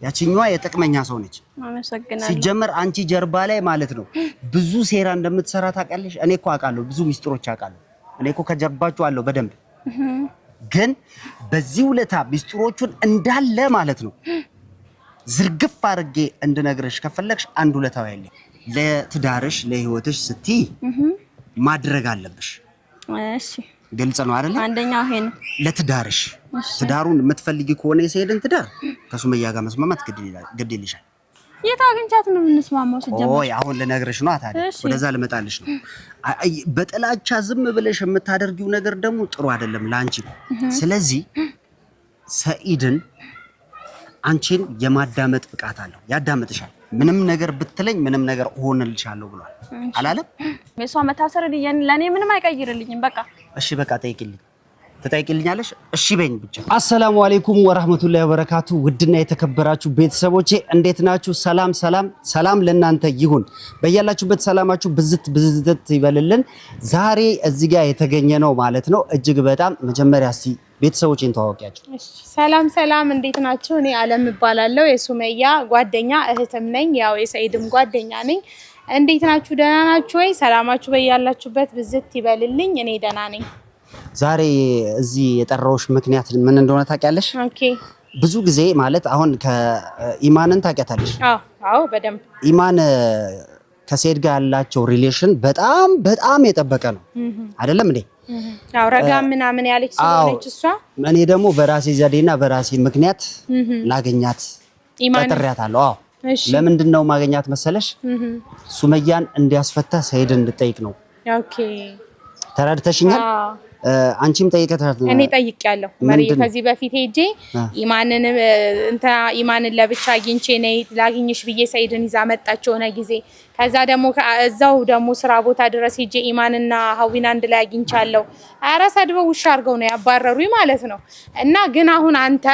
ያቺኛዋ የጥቅመኛ ሰው ነች አመሰግናለሁ ሲጀመር አንቺ ጀርባ ላይ ማለት ነው ብዙ ሴራ እንደምትሰራ ታውቃለሽ እኔ እኮ አውቃለሁ ብዙ ሚስጥሮች አውቃለሁ እኔ እኮ ከጀርባችሁ አለው በደንብ ግን በዚህ ውለታ ሚስጥሮቹን እንዳለ ማለት ነው ዝርግፍ አድርጌ እንድነግርሽ ከፈለግሽ አንድ ውለታው ያለ ለትዳርሽ ለህይወትሽ ስቲ ማድረግ አለብሽ እሺ ግልጽ ነው አይደል አንደኛው ይሄ ነው ለትዳርሽ ትዳሩን የምትፈልጊ ከሆነ የሰይድን ትዳር ከሱመያ ጋር መስማማት ግድ ይልሻል የታገንቻት ነው የምንስማማው ሲጀምር ኦይ አሁን ልነግርሽ ነው ታዲያ ወደዛ ልመጣልሽ ነው በጥላቻ ዝም ብለሽ የምታደርጊው ነገር ደግሞ ጥሩ አይደለም ላንቺ ስለዚህ ሰይድን አንቺን የማዳመጥ ብቃት አለው ያዳምጥሻል ምንም ነገር ብትለኝ ምንም ነገር ሆነልሻለሁ ብሏል አላለም የሷ መታሰር ለኔ ምንም አይቀይርልኝም በቃ እሺ በቃ ትጠይቂልኛለሽ እሺ በኝ ብቻ አሰላሙ አለይኩም ወራህመቱላሂ ወበረካቱ ውድና የተከበራችሁ ቤተሰቦቼ እንዴት ናችሁ ሰላም ለእናንተ ይሁን በእያላችሁበት ሰላማችሁ ብዝት ይበልልን ዛሬ እዚህ ጋር የተገኘ ነው ማለት ነው እጅግ በጣም መጀመሪያ እስቲ ቤተሰቦቼን ተዋወቂያችሁ ሰላም እንዴት ናችሁ እኔ አለም እባላለሁ የሱመያ ጓደኛ እህትም ነኝ ያው የሰይድም ጓደኛ ነኝ እንዴት ናችሁ ደህና ናችሁ ወይ ሰላማችሁ በእያላችሁበት ብዝት ይበልልኝ እኔ ደህና ነኝ ዛሬ እዚህ የጠራውሽ ምክንያት ምን እንደሆነ ታውቂያለሽ ኦኬ ብዙ ጊዜ ማለት አሁን ከኢማንን ታውቂያታለሽ አዎ በደንብ ኢማን ከሰይድ ጋር ያላቸው ሪሌሽን በጣም የጠበቀ ነው አይደለም እንዴ አው ረጋ ምናምን ያለች ስለሆነች እሷ እኔ ደግሞ በራሴ ዘዴና በራሴ ምክንያት ላገኛት ተጠሪያታለሁ አዎ ለምንድነው ማገኛት መሰለሽ ሱመያን እንዲያስፈታ ሰይድን እንድጠይቅ ነው ኦኬ ተራድተሽኛል አንቺም ጠይቀታት እኔ ጠይቄያለሁ ማሪ ከዚህ በፊት ሄጄ ኢማንን ለብቻ አግኝቼ ነይ ላግኝሽ ብዬ ሰይድን ይዛ መጣች ሆነ ጊዜ ከዛ ደግሞ እዛው ደግሞ ስራ ቦታ ድረስ ሄጄ ኢማንና ሀዊና አንድ ላይ አግኝቻለሁ አራሳድበው ውሻ አርገው ነው ያባረሩኝ ማለት ነው እና ግን አሁን አንተ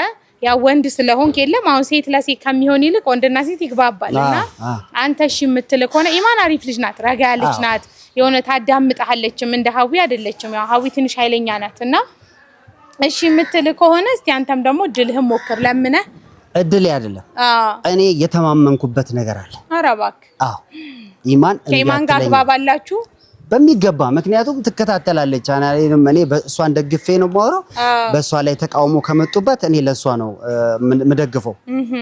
ያ ወንድ ስለሆንክ የለም አሁን ሴት ለሴት ከሚሆን ይልቅ ወንድና ሴት ይግባባልና አንተ እሺ የምትል ከሆነ ኢማን አሪፍ ልጅ ናት ረጋ ያለች ናት የሆነ ታዳምጣለችም እንደ ሀዊ አይደለችም ያው ሀዊ ትንሽ ኃይለኛ ናትና እሺ የምትል ከሆነ እስቲ አንተም ደግሞ ድልህም ሞክር ለምነህ እድል አይደለም እኔ የተማመንኩበት ነገር አለ አራባክ ኢማን ከኢማን ጋር ባባላችሁ በሚገባ ምክንያቱም ትከታተላለች አናሌንም እኔ በእሷን ደግፌ ነው ማወራው በእሷ ላይ ተቃውሞ ከመጡበት እኔ ለሷ ነው መደግፈው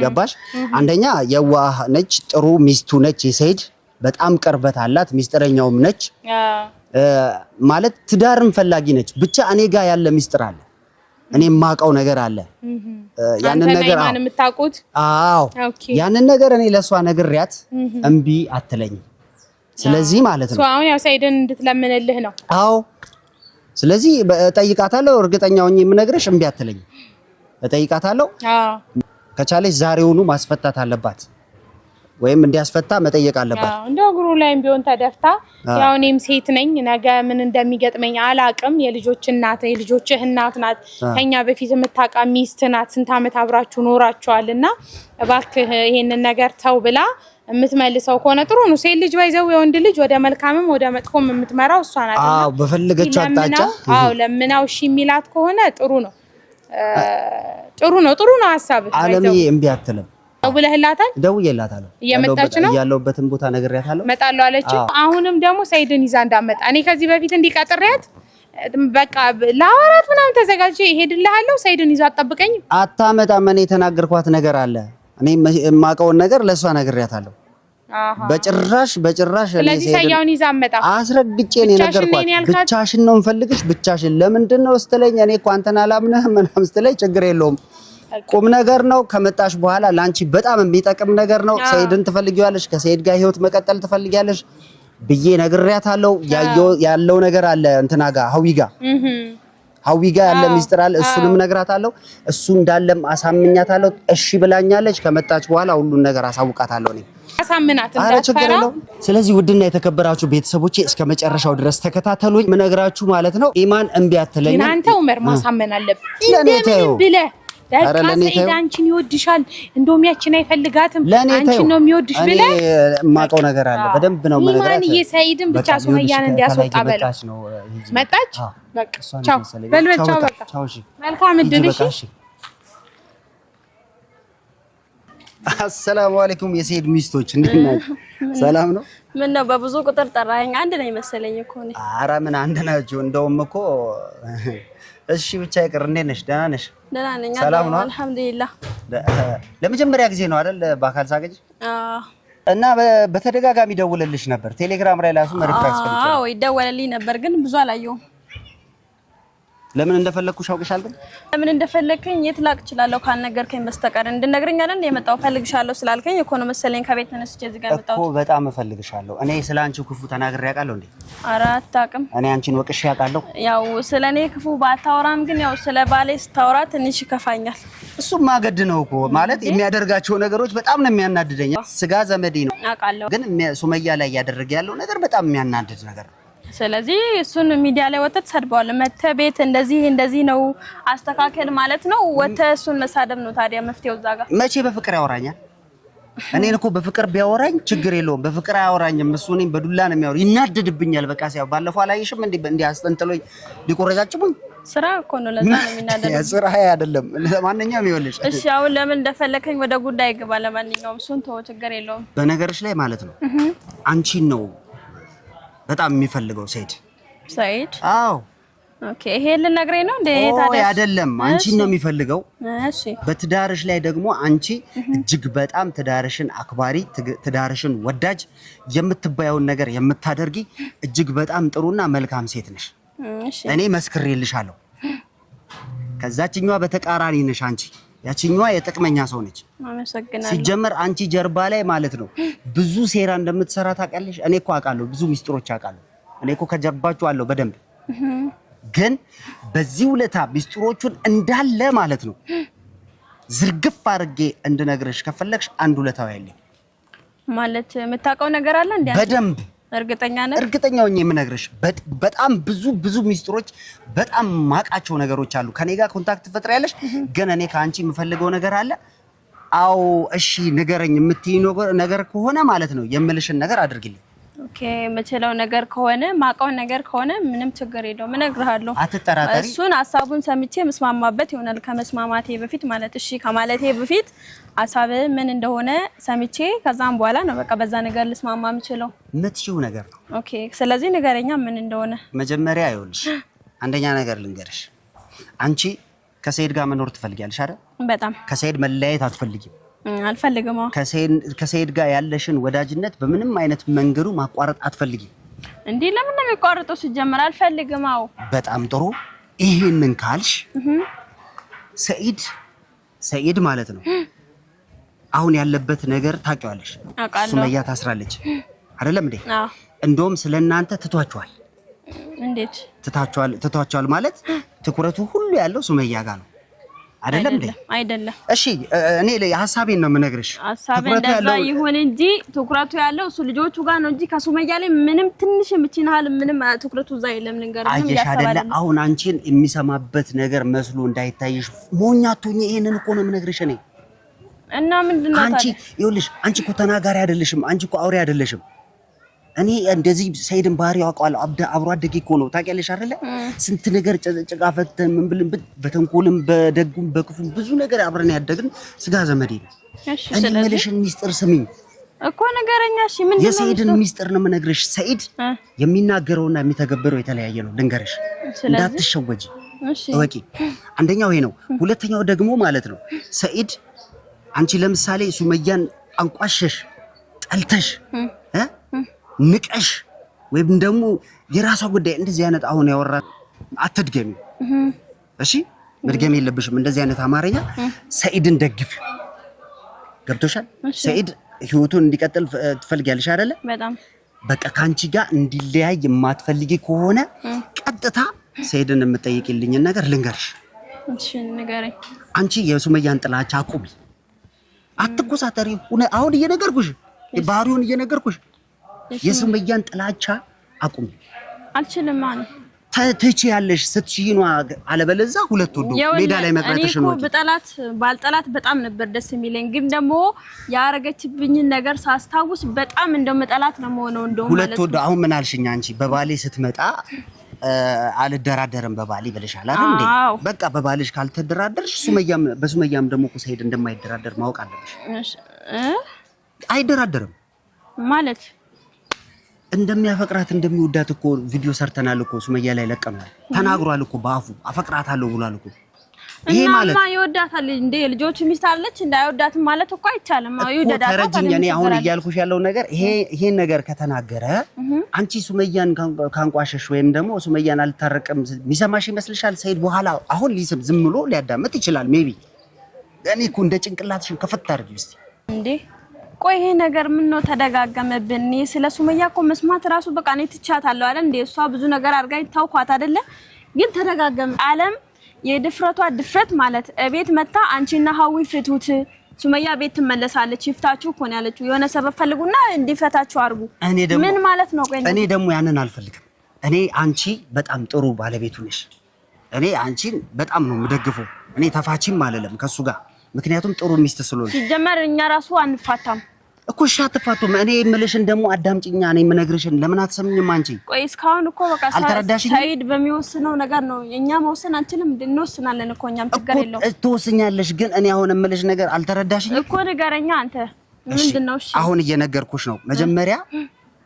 ገባሽ አንደኛ የዋህ ነች ጥሩ ሚስቱ ነች የሰይድ በጣም ቅርበት አላት ሚስጥረኛውም ነች ማለት ትዳርም ፈላጊ ነች ብቻ እኔ ጋር ያለ ሚስጥር አለ እኔ ማቀው ነገር አለ ያንን ነገር ማን የምታውቁት አዎ ያንን ነገር እኔ ለሷ ነግሬያት እምቢ አትለኝ ስለዚህ ማለት ነው አሁን ያው ሰይድን እንድትለምንልህ ነው አዎ ስለዚህ ጠይቃታለሁ እርግጠኛው ነኝ የምነግርሽ እምቢ አትለኝ ጠይቃታለሁ ከቻለች ዛሬውኑ ማስፈታት አለባት ወይም እንዲያስፈታ መጠየቅ አለባት እንደው ግሩ ላይም ቢሆን ተደፍታ ያው እኔም ሴት ነኝ ነገ ምን እንደሚገጥመኝ አላቅም የልጆች እናት የልጆችህ እናት ናት ከኛ በፊት የምታቃ ሚስት ናት ስንት አመት አብራችሁ ኖራችኋልና እባክህ ይሄንን ነገር ተው ብላ የምትመልሰው ከሆነ ጥሩ ነው ሴት ልጅ ባይዘው የወንድ ልጅ ወደ መልካምም ወደ መጥፎም የምትመራው እሷ ናት አዎ በፈልገችው አጣጫ አዎ ለምናው እሺ የሚላት ከሆነ ጥሩ ነው ሐሳብ አለምዬ እምቢ አትልም ደውዬላታለሁ እየመጣች ነው ያለውበትን ቦታ ነግሬያታለሁ መጣለው አለች አሁንም ደግሞ ሰይድን ይዛ እንዳመጣ እኔ ከዚህ በፊት እንዲቀጥሪያት በቃ ላወራት ምናምን ተዘጋጅ ይሄድልሃለሁ ሰይድን ይዛ አጣብቀኝ አታመጣም እኔ የተናገርኳት ነገር አለ እኔ ማቀውን ነገር ለሷ ነግሬያታለሁ በጭራሽ ስለዚህ ሰያውን ይዛ አመጣ አስረግጬ ነው ነገርኳት ብቻሽን ነው እንፈልግሽ ብቻሽን ለምንድነው ስትለኝ እኔ እኮ አንተን አላምነህ ምናምን ስትለኝ ችግር የለውም ቁም ነገር ነው ከመጣሽ በኋላ ላንቺ በጣም የሚጠቅም ነገር ነው ሰይድን ትፈልጊያለሽ ከሰይድ ጋር ህይወት መቀጠል ትፈልጊያለሽ ብዬ ነግሬያታለሁ ያለው ነገር አለ እንትና ጋር ሀዊ ጋር ያለ ሚስጥር አለ እሱንም ነግራታለሁ እሱ እንዳለም አሳምኛታለሁ እሺ ብላኛለች ከመጣች በኋላ ሁሉን ነገር አሳውቃታለሁ እኔ አሳምናት እንዳትፈራ ስለዚህ ውድና የተከበራችሁ ቤተሰቦቼ እስከ መጨረሻው ድረስ ተከታተሉኝ ምነግራችሁ ማለት ነው ኢማን እምቢ አትለኝ እናንተ ዑመር ማሳመን አለብኝ እንደምን ብለ ሰይድ አንቺን ይወድሻል እንደውም ያችን አይፈልጋትም አንቺን ነው የሚወድሽ ብለ ማቀው ነገር አለ በደንብ ነው መነገራት ኢማን የሰይድን ብቻ ሱመያን እንዲያስወጣ በለው መጣች በቃ ቻው በልበቻው በቃ መልካም እድል እሺ አሰላሙ አለይኩም የሰይድ ሚስቶች እንዴት ናችሁ? ሰላም ነው? ምን ነው በብዙ ቁጥር ጠራኸኝ? አንድ ነው መሰለኝ እኮ ነው። ኧረ ምን አንድ ናችሁ? እንደውም እኮ እሺ ብቻ ይቅር። እንዴት ነሽ? ደህና ነሽ? ደህና ነኝ። ሰላም ነው? አልሐምዱሊላህ። ለመጀመሪያ ጊዜ ነው አይደል በአካል ሳገኝ? እና በተደጋጋሚ ደውልልሽ ነበር። ቴሌግራም ላይ ላሱ መሪፍራክስ ከልቻለሁ። አዎ ይደወልልኝ ነበር ግን ብዙ አላየሁም። ለምን እንደፈለኩሽ አውቅሻል? ግን ለምን እንደፈለከኝ የት ላቅ እችላለሁ ካልነገርከኝ በስተቀር እንድነግረኝ አይደል የመጣው? ፈልግሻለሁ ስላልከኝ እኮ ነው መሰለኝ ከቤት ተነስቼ እዚህ ጋር መጣሁ እኮ። በጣም እፈልግሻለሁ። እኔ ስላንቺ ክፉ ተናግሬ ያውቃለሁ እንዴ? ኧረ አታውቅም። እኔ አንቺን ወቅሼ ያውቃለሁ? ያው ስለኔ ክፉ ባታወራም ግን ያው ስለ ባሌ ስታወራ ትንሽ ይከፋኛል። እሱም ማገድ ነው እኮ ማለት የሚያደርጋቸው ነገሮች በጣም ነው የሚያናድደኝ። ስጋ ዘመዴ ነው አውቃለሁ፣ ግን ሱመያ ላይ ያደረገ ያለው ነገር በጣም የሚያናድድ ነገር ነው። ስለዚህ እሱን ሚዲያ ላይ ወጥተህ ተሰድበዋለህ። መተህ ቤት እንደዚህ ነው አስተካከል ማለት ነው። ወጥተህ እሱን መሳደብ ነው ታዲያ መፍትሄው እዛ ጋር። መቼ በፍቅር ያወራኛል? እኔን እኮ በፍቅር ቢያወራኝ ችግር የለውም። በፍቅር አያወራኝም። እሱ እኔን በዱላ ነው የሚያወራኝ። ይናደድብኛል። በቃ ሲያው ባለፈው አላየሽም እንዴ አስጠንጥሎኝ ሊቆረጃጭቡኝ። ስራ እኮ ነው፣ ለዛ ነው የሚናደደው። ስራ አይደለም። ለማንኛውም ይኸውልሽ፣ እሺ አሁን ለምን እንደፈለከኝ ወደ ጉዳይ ግባ። ለማንኛውም እሱን ተወው፣ ችግር የለውም። በነገርሽ ላይ ማለት ነው አንቺን ነው በጣም የሚፈልገው ሰይድ። አዎ ኦኬ። ይሄ ልነግረኝ ነው እንዴ? ታዲያ አይደለም አንቺን ነው የሚፈልገው። እሺ በትዳርሽ ላይ ደግሞ አንቺ እጅግ በጣም ትዳርሽን አክባሪ፣ ትዳርሽን ወዳጅ፣ የምትባየውን ነገር የምታደርጊ እጅግ በጣም ጥሩና መልካም ሴት ነሽ። እሺ እኔ መስክሬልሻለሁ። ከዛችኛዋ በተቃራኒ ነሽ አንቺ። ያቺኛዋ የጥቅመኛ ሰው ነች። አመሰግናለሁ። ሲጀመር አንቺ ጀርባ ላይ ማለት ነው ብዙ ሴራ እንደምትሰራ ታውቃለሽ። እኔ እኮ አውቃለሁ፣ ብዙ ሚስጥሮች አውቃለሁ። እኔ እኮ ከጀርባችሁ አለው በደንብ። ግን በዚህ ውለታ ሚስጥሮቹን እንዳለ ማለት ነው ዝርግፍ አድርጌ እንድነግርሽ ከፈለግሽ አንድ ውለታው ያለኝ ማለት የምታውቀው ነገር አለ እንዴ? በደንብ እርግጠኛ ነህ? እርግጠኛ ነኝ የምነግርሽ። በጣም ብዙ ሚስጥሮች፣ በጣም ማቃቸው ነገሮች አሉ። ከኔ ጋር ኮንታክት ትፈጥሪያለሽ። ግን እኔ ከአንቺ የምፈልገው ነገር አለ። አዎ እሺ ንገረኝ የምትይ ነገር ከሆነ ማለት ነው የምልሽን ነገር አድርግልኝ። ኦኬ የምችለው ነገር ከሆነ ማቃው ነገር ከሆነ ምንም ችግር የለውም፣ እነግርሃለሁ። አትጠራጠሪ። እሱን ሐሳቡን ሰምቼ መስማማበት ይሆናል። ከመስማማቴ በፊት ማለት እሺ ከማለቴ በፊት ሐሳብ ምን እንደሆነ ሰምቼ ከዛም በኋላ ነው በቃ በዛ ነገር ልስማማ የምችለው። የምትሽው ነገር ነው። ኦኬ ስለዚህ ንገረኛ ምን እንደሆነ። መጀመሪያ ይኸውልሽ አንደኛ ነገር ልንገርሽ። አንቺ ከሰይድ ጋር መኖር ትፈልጊያለሽ አይደል? በጣም ከሰይድ መለያየት አትፈልጊም? አልፈልግም። ከሰይድ ጋር ያለሽን ወዳጅነት በምንም አይነት መንገዱ ማቋረጥ አትፈልጊም? እንዴ ለምን ነው የሚቋረጠው? ሲጀመር አልፈልግም። አዎ በጣም ጥሩ። ይሄንን ካልሽ ሰይድ ማለት ነው አሁን ያለበት ነገር ታውቂዋለሽ። ሱመያ ታስራለች አይደለም እንዴ? እንደውም ስለናንተ ትቷቸዋል። እንዴት ትቷቸዋል ማለት ትኩረቱ ሁሉ ያለው ሱመያ ጋር ነው አይደለም እንዴ? አይደለም። እሺ እኔ ሐሳቤን ነው የምነግርሽ። ሐሳቤ እንደዛ ይሁን እንጂ ትኩረቱ ያለው እሱ ልጆቹ ጋር ነው እንጂ ከሱመያ ላይ ምንም ትንሽ የምትችናል ምንም ትኩረቱ እዛ የለም። ልንገርህ ያሳባለ አሁን አንቺን የሚሰማበት ነገር መስሎ እንዳይታይሽ ሞኛቱኝ። ይሄንን እኮ ነው የምነግርሽ እኔ። እና ምንድነው አንቺ ይኸውልሽ፣ አንቺ እኮ ተናጋሪ አይደለሽም። አንቺ እኮ አውሬ አይደለሽም። እኔ እንደዚህ ሰይድን ባህሪ ያውቀዋለሁ። አብሮ አደጌ እኮ ነው ታውቂያለሽ አይደለ? ስንት ነገር ጭቃፈተን ምን ብለን በተንኮልም በደጉም በክፉም ብዙ ነገር አብረን ያደግን ስጋ ዘመዴ ነው። እሺ እኔ የምልሽን ሚስጥር ስሚኝ እኮ ነገረኛ። እሺ ምንድነው? የሰይድን ሚስጥር ነው የምነግርሽ። ሰይድ የሚናገረውና የሚተገብረው የተለያየ ነው። ልንገርሽ እንዳትሸወጂ። እሺ ወቂ አንደኛው ይሄ ነው። ሁለተኛው ደግሞ ማለት ነው ሰይድ አንቺ ለምሳሌ ሱመያን አንቋሸሽ፣ ጠልተሽ ንቀሽ ወይም ደግሞ የራሷ ጉዳይ እንደዚህ አይነት አሁን ያወራ አትድገሚ። እሺ መድገም የለብሽም እንደዚህ አይነት አማርኛ። ሰይድን ደግፍ። ገብቶሻል? ሰይድ ህይወቱን እንዲቀጥል ትፈልጊያለሽ አይደለ? በጣም በቃ ካንቺ ጋር እንዲለያይ የማትፈልጊ ከሆነ ቀጥታ ሰይድን የምትጠይቂልኝ ነገር ልንገርሽ። እሺ ንገረኝ። አንቺ የሱመያን ጥላቻ አቁሚ፣ አትኮሳተሪ። አሁን እየነገርኩሽ ባህሪውን እየነገርኩሽ የሱመያን ጥላቻ አቁሚ። አልችልም ማለት ትችያለሽ ስትሽይኗ፣ አለበለዚያ ሁለት ወዶ ሜዳ ላይ መቅረትሽ ነው። እኔ በጠላት ባልጠላት በጣም ነበር ደስ የሚለኝ፣ ግን ደግሞ ያረገችብኝን ነገር ሳስታውስ በጣም እንደው መጠላት ነው የምሆነው። እንደው ሁለት ወዶ አሁን ምን አልሽኝ አንቺ? በባሌ ስትመጣ አልደራደርም በባሊ ብለሻል አይደል እንዴ? በቃ በባልሽ ካልተደራደርሽ በሱመያም ደግሞ እኮ ሰይድ እንደማይደራደር ማወቅ አለብሽ። አይደራደርም ማለት እንደሚያፈቅራት እንደሚወዳት እኮ ቪዲዮ ሰርተናል እኮ ሱመያ ላይ ለቀናል። ተናግሯል እኮ በአፉ አፈቅራታለሁ ብሏል እኮ። ይሄ ማለት ይወዳታል እንዴ? ልጆች ሚስት አለች እንዳይወዳት ማለት እኮ አይቻልም። ይወዳታል። ተረጅኝ። እኔ አሁን እያልኩሽ ያለው ነገር ይሄን ነገር ከተናገረ አንቺ ሱመያን ካንቋሸሽ ወይም ደግሞ ሱመያን አልታረቅም የሚሰማሽ ይመስልሻል? ሰይድ በኋላ አሁን ሊስም ዝም ብሎ ሊያዳምጥ ይችላል ሜቢ። እኔ እኮ እንደ ጭንቅላትሽን ከፈት አድርጊ እስቲ እንዴ። ቆይ ይሄ ነገር ምን ነው ተደጋገመብን? እኔ ስለ ሱመያ እኮ መስማት ራሱ በቃ እኔ ትቻታለሁ አይደል እንዴ? እሷ ብዙ ነገር አድርጋኝ ታውቋት አይደለ? ግን ተደጋገመ። ዓለም የድፍረቷ ድፍረት ማለት ቤት መታ አንቺና ሀዊ ፍቱት፣ ሱመያ ቤት ትመለሳለች፣ ይፍታችሁ እኮ ነው ያለችው። የሆነ ሰበብ ፈልጉና እንዲፈታችሁ አድርጉ። ምን ማለት ነው? ቆይ እኔ ደግሞ ያንን አልፈልግም። እኔ አንቺ በጣም ጥሩ ባለቤቱ ነሽ። እኔ አንቺን በጣም ነው የምደግፈው። እኔ ተፋቺም አልልም ከሱ ጋር ምክንያቱም ጥሩ ሚስት ስለሆነ። ሲጀመር እኛ ራሱ አንፋታም እኮ እሺ፣ አትፋቱም። እኔ የምልሽን ደግሞ አዳምጪኛ። እኔ የምነግርሽን ለምን አትሰሚኝም አንቺ? ቆይ እስካሁን እኮ በቃ ሰይድ በሚወስነው ነገር ነው እኛ መወሰን አንችልም። እንወስናለን እኮ እኛም ችግር የለውም። እኮ ትወስኛለሽ፣ ግን እኔ አሁን የምልሽ ነገር አልተረዳሽኝም እኮ። ንገረኛ አንተ ምንድነው? እሺ አሁን እየነገርኩሽ ነው። መጀመሪያ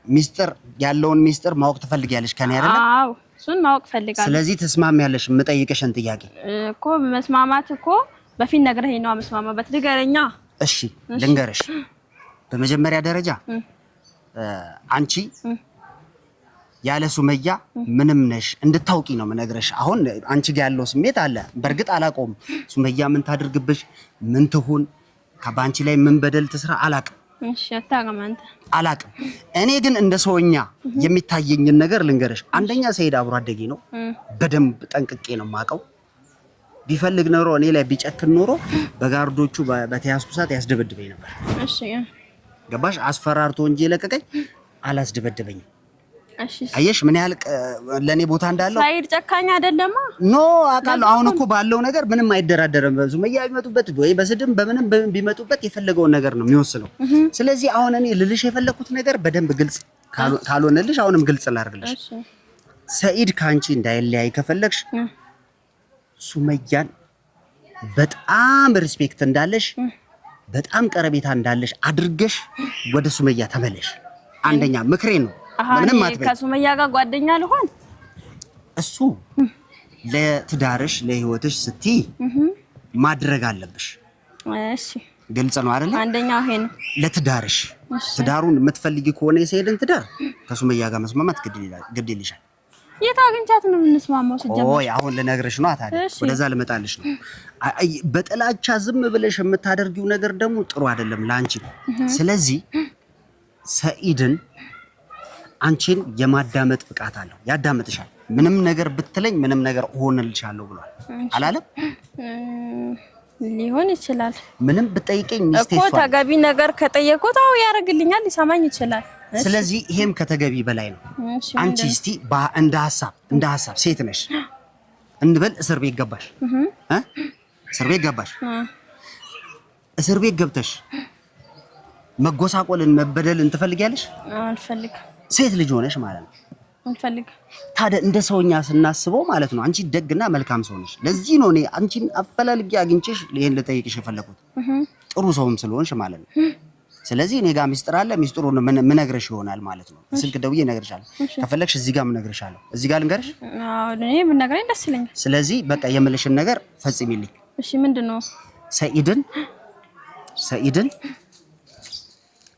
ሚስጥር ያለውን ሚስጥር ማወቅ ትፈልጊያለሽ ከኔ አይደል? አዎ እሱን ማወቅ ፈልጋለሁ። ስለዚህ ትስማሚያለሽ? የምጠይቅሽን ጥያቄ እኮ መስማማት እኮ በፊት ነግረህ ነው መስማማበት። ንገረኛ። እሺ ልንገርሽ። በመጀመሪያ ደረጃ አንቺ ያለ ሱመያ ምንም ነሽ እንድታውቂ ነው የምነግርሽ። አሁን አንቺ ጋር ያለው ስሜት አለ። በርግጥ አላውቀውም ሱመያ ምን ታድርግብሽ ምን ትሁን ከባንቺ ላይ ምን በደል ትስራ አላውቅም። እሺ አታውቅም አንተ። አላውቅም። እኔ ግን እንደ ሰውኛ የሚታየኝን ነገር ልንገርሽ። አንደኛ ሰይድ አብሮ አደጌ ነው። በደንብ ጠንቅቄ ነው የማውቀው። ቢፈልግ ኖሮ እኔ ላይ ቢጨክን ኖሮ በጋርዶቹ በተያዝኩ ሰዓት ያስደበድበኝ ነበር። እሺ ገባሽ? አስፈራርቶ እንጂ ለቀቀኝ አላስደበደበኝም። እሺ አየሽ ምን ያህል ለኔ ቦታ እንዳለው። ሰይድ ጨካኝ አይደለም ኖ አውቃለሁ። አሁን እኮ ባለው ነገር ምንም አይደራደርም። ሱመያ ቢመጡበት ወይ በስድም በምንም ቢመጡበት የፈለገውን ነገር ነው የሚወስነው። ስለዚህ አሁን እኔ ልልሽ የፈለኩት ነገር በደንብ ግልጽ ካልሆነልሽ አሁንም ግልጽ ላድርግልሽ። ሰይድ ካንቺ እንዳይለያይ ከፈለግሽ ሱመያን በጣም ሪስፔክት እንዳለሽ በጣም ቀረቤታ እንዳለሽ አድርገሽ ወደ ሱመያ ተመለሽ። አንደኛ ምክሬ ነው። ምንም አትበይ። ከሱመያ ጋር ጓደኛ ልሆን እሱ ለትዳርሽ ለህይወትሽ ስትይ ማድረግ አለብሽ። እሺ ግልጽ ነው አይደል? አንደኛው ይሄ ነው። ለትዳርሽ ትዳሩን የምትፈልጊ ከሆነ የሰይድን ትዳር ከሱመያ ጋር መስማማት ግድ ይልሻል። የት አግኝቻት ነው የምንስማማው? ሲጀመር ኦይ አሁን ልነግርሽ ነው ታዲያ ወደዛ ልመጣልሽ ነው። በጥላቻ ዝም ብለሽ የምታደርጊው ነገር ደግሞ ጥሩ አይደለም ላንቺ። ስለዚህ ሰይድን አንቺን የማዳመጥ ብቃት አለው፣ ያዳምጥሻል። ምንም ነገር ብትለኝ ምንም ነገር እሆንልሻለሁ ብሏል አላለም? ሊሆን ይችላል። ምንም ብጠይቀኝ ሚስቴ እኮ ተገቢ ነገር ከጠየቁት አው ያረግልኛል፣ ሊሰማኝ ይችላል። ስለዚህ ይሄም ከተገቢ በላይ ነው። አንቺ እስቲ እንደ ሐሳብ ሴት ነሽ እንበል እስር ቤት ገባሽ እስር ቤት ገብተሽ መጎሳቆልን መበደልን ትፈልጊያለሽ? አልፈልግም። ሴት ልጅ ሆነሽ ማለት ነው። አልፈልግም። ታዲያ እንደ ሰውኛ ስናስበው ማለት ነው አንቺ ደግና መልካም ሰው ነሽ። ለዚህ ነው እኔ አንቺን አፈላልጌ አግኝቼሽ ይሄን ልጠይቅሽ የፈለኩት ጥሩ ሰውም ስለሆንሽ ማለት ነው። ስለዚህ እኔ ጋር ሚስጥር አለ። ሚስጥሩን ምን ነግረሽ ይሆናል ማለት ነው። ስልክ ደውዬ እነግርሻለሁ። ከፈለግሽ እዚህ ጋር እነግርሻለሁ። እዚህ ጋር ልንገርሽ? አዎ እኔ ምን ነግረኝ ደስ ይለኛል። ስለዚህ በቃ የምልሽን ነገር ፈጽሚልኝ። እሺ ምንድነው? ሰይድን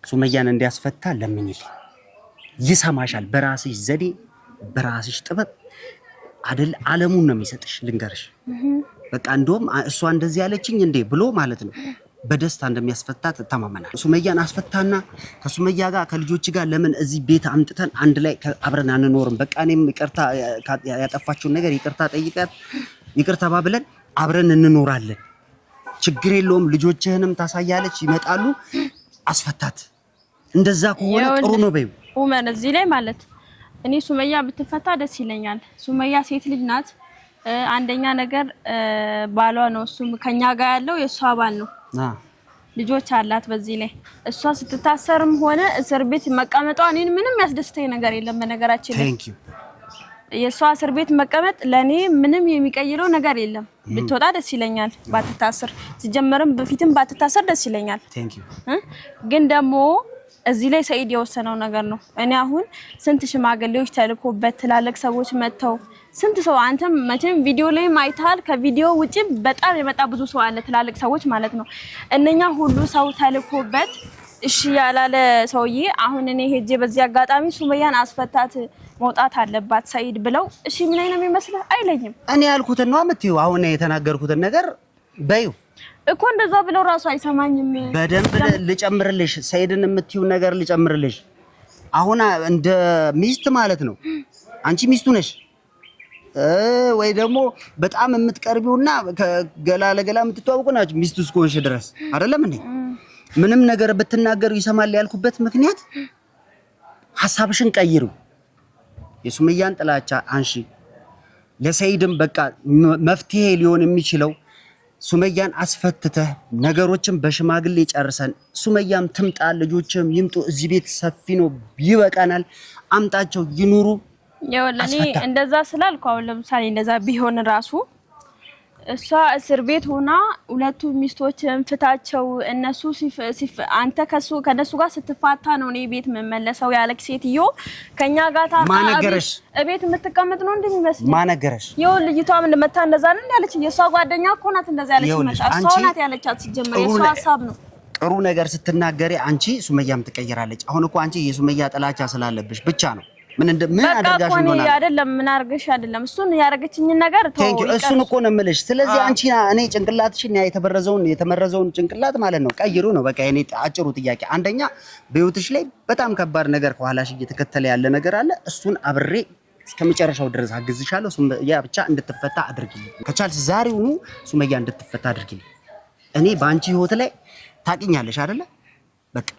ሱመያን እንዲያስፈታ ለምኝልኝ። ይሰማሻል። በራስሽ ዘዴ በራስሽ ጥበብ አይደል ዓለሙን ነው የሚሰጥሽ። ልንገርሽ በቃ እንደውም እሷ እንደዚህ ያለችኝ እንዴ ብሎ ማለት ነው በደስታ እንደሚያስፈታት ተማመናል። ሱመያን አስፈታና ከሱመያ ጋር ከልጆች ጋር ለምን እዚህ ቤት አምጥተን አንድ ላይ አብረን አንኖርም? በቃ እኔም ይቅርታ ያጠፋችውን ነገር ይቅርታ ጠይቃት ይቅርታ ባብለን አብረን እንኖራለን። ችግር የለውም። ልጆችህንም ታሳያለች፣ ይመጣሉ። አስፈታት። እንደዛ ከሆነ ጥሩ ነው በይው። ኡመን እዚህ ላይ ማለት እኔ ሱመያ ብትፈታ ደስ ይለኛል። ሱመያ ሴት ልጅ ናት። አንደኛ ነገር ባሏ ነው። እሱ ከኛ ጋር ያለው የሷ ባል ነው። ልጆች አላት። በዚህ ላይ እሷ ስትታሰርም ሆነ እስር ቤት መቀመጧ እኔን ምንም ያስደስተኝ ነገር የለም። በነገራችን ላይ የሷ እስር ቤት መቀመጥ ለኔ ምንም የሚቀይረው ነገር የለም ብትወጣ ደስ ይለኛል ባትታሰር ሲጀመርም በፊትም ባትታሰር ደስ ይለኛል ግን ደግሞ እዚህ ላይ ሰይድ የወሰነው ነገር ነው እኔ አሁን ስንት ሽማግሌዎች ተልኮበት ትላልቅ ሰዎች መተው ስንት ሰው አንተም መቼም ቪዲዮ ላይ ማይታል ከቪዲዮ ውጪ በጣም የመጣ ብዙ ሰው አለ ትላልቅ ሰዎች ማለት ነው እነኛ ሁሉ ሰው ተልኮበት እሺ ያላለ ሰውዬ አሁን እኔ ሄጄ በዚህ አጋጣሚ ሱመያን አስፈታት መውጣት አለባት ሰይድ ብለው እሺ ምን አይነት የሚመስልህ አይለኝም እኔ ያልኩት ነው አምጥዩ አሁን የተናገርኩት ነገር በዩ እኮ እንደዛ ብለው ራሱ አይሰማኝም በደንብ ልጨምርልሽ ሰይድን የምትዩ ነገር ልጨምርልሽ አሁን እንደ ሚስት ማለት ነው አንቺ ሚስቱ ነሽ ወይ ደግሞ በጣም የምትቀርቢውና ገላ ለገላ የምትተዋወቁ ናችሁ ሚስቱ እስኮንሽ ድረስ አይደለም እንዴ ምንም ነገር ብትናገሩ ይሰማል ያልኩበት ምክንያት ሐሳብሽን ቀይሩ የሱመያን ጥላቻ አንሺ ለሰይድም በቃ መፍትሄ ሊሆን የሚችለው ሱመያን አስፈትተህ ነገሮችን በሽማግሌ ጨርሰን ሱመያም ትምጣ ልጆችም ይምጡ እዚህ ቤት ሰፊ ነው ይበቃናል አምጣቸው ይኑሩ ያወለኔ እንደዛ ስላልኩ አሁን ለምሳሌ እንደዛ ቢሆን ራሱ እሷ እስር ቤት ሆና ሁለቱ ሚስቶችን ፍታቸው እነሱ አንተ ከነሱ ጋር ስትፋታ ነው እኔ ቤት መመለሰው ያለክ ሴትዮ ከኛ ጋር ታማገረሽ እቤት የምትቀመጥ ነው እንደሚመስል ማነገረሽ ይው ልጅቷም እንደመታ እንደዛ ነው ያለች የሷ ጓደኛ እኮ ናት እንደዛ ያለች ማለት እሷ ናት ያለቻት ሲጀመር የሷ ሐሳብ ነው ጥሩ ነገር ስትናገሪ አንቺ ሱመያም ትቀየራለች አሁን እኮ አንቺ የሱመያ ጥላቻ ስላለብሽ ብቻ ነው ምን አደረጋሽ እንደሆነ አይደለም ምን አርገሽ አይደለም እሱን ያረጋችኝ ነገር ተው እሱን እኮ ነው የምልሽ ስለዚህ አንቺ እኔ ጭንቅላትሽን የተመረዘውን ጭንቅላት ማለት ነው ቀይሩ ነው በቃ እኔ አጭሩ ጥያቄ አንደኛ በህይወትሽ ላይ በጣም ከባድ ነገር ከኋላሽ እየተከተለ ያለ ነገር አለ እሱን አብሬ እስከመጨረሻው ድረስ አግዝሻለሁ ሱመያ ብቻ እንድትፈታ አድርጊልኝ ከቻልሽ ዛሬውኑ ሱመያ እንድትፈታ አድርጊልኝ እኔ ባንቺ ህይወት ላይ ታቂኛለሽ አይደለ በቃ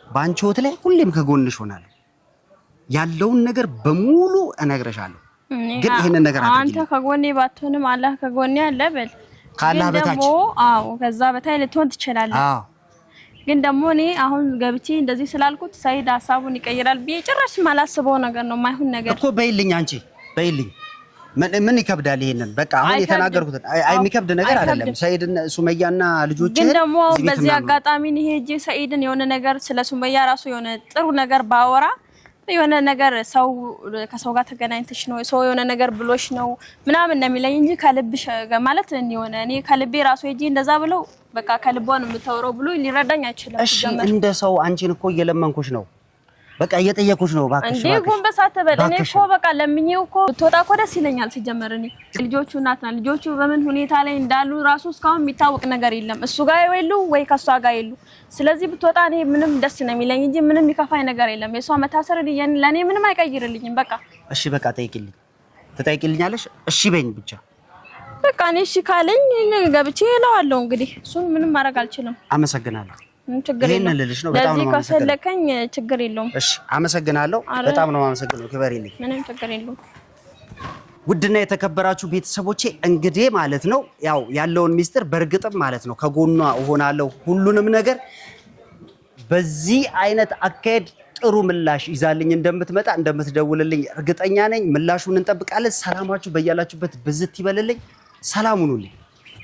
ባንቺ ህይወት ላይ ሁሌም ከጎንሽ ሆናለሁ ያለውን ነገር በሙሉ እነግርሻለሁ ግን ይሄንን ነገር አድርጊ አንተ ከጎኔ ባትሆንም አላህ ከጎኔ አለ በል ካላህ በታች አዎ ከዛ በታይ ልትሆን ትችላለህ አዎ ግን ደግሞ እኔ አሁን ገብቼ እንደዚህ ስላልኩት ሰይድ ሐሳቡን ይቀይራል ቢጭራሽ ማላስበው ነገር ነው ማይሁን ነገር እኮ በይልኝ አንቺ በይልኝ ምን ይከብዳል ይሄንን በቃ አሁን የተናገርኩት የሚከብድ ነገር አይደለም ሰይድና ሱመያና ልጆች ግን ደግሞ በዚህ አጋጣሚ ነው ሄጄ ሰይድን የሆነ ነገር ስለ ሱመያ ራሱ የሆነ ጥሩ ነገር ባወራ የሆነ ነገር ሰው ከሰው ጋር ተገናኝተሽ ነው ሰው የሆነ ነገር ብሎሽ ነው ምናምን እንደሚለኝ እንጂ ከልብሽ ማለት የሆነ እኔ ከልቤ ራሱ ሄጄ እንደዛ ብለው በቃ ከልቧን የምታወራው ብሎ ሊረዳኝ አይችልም እሺ እንደ ሰው አንቺን እኮ እየለመንኩሽ ነው በቃ እየጠየኩሽ ነው ባክሽ እንዴ ጎንበስ አትበል እኔ እኮ በቃ ለምኜው እኮ ብትወጣ እኮ ደስ ይለኛል ሲጀመር እኔ ልጆቹ እናትና ልጆቹ በምን ሁኔታ ላይ እንዳሉ ራሱ እስካሁን የሚታወቅ ነገር የለም እሱ ጋር ይወሉ ወይ ከሷ ጋር ይሉ ስለዚህ ብትወጣ እኔ ምንም ደስ ነው የሚለኝ እንጂ ምንም የሚከፋኝ ነገር የለም የሷ መታሰር ለኔ ምንም አይቀይርልኝም በቃ እሺ በቃ ትጠይቂልኛለሽ እሺ በይኝ ብቻ በቃ እኔ እሺ ካለኝ ገብቼ እለዋለሁ እንግዲህ እሱን ምንም ማድረግ አልችልም አመሰግናለሁ ችግር የለም ለዚህ ከፈለከኝ ችግር የለውም እሺ አመሰግናለሁ በጣም ነው አመሰግናለሁ ክበሪልኝ ምንም ችግር የለውም ውድና የተከበራችሁ ቤተሰቦቼ እንግዲህ ማለት ነው ያው ያለውን ሚስጥር በርግጥም ማለት ነው ከጎኗ ሆናለሁ ሁሉንም ነገር በዚህ አይነት አካሄድ ጥሩ ምላሽ ይዛልኝ እንደምትመጣ እንደምትደውልልኝ እርግጠኛ ነኝ ምላሹን እንጠብቃለን ሰላማችሁ በእያላችሁበት ብዝት ይበልልኝ ሰላም ሁኑልኝ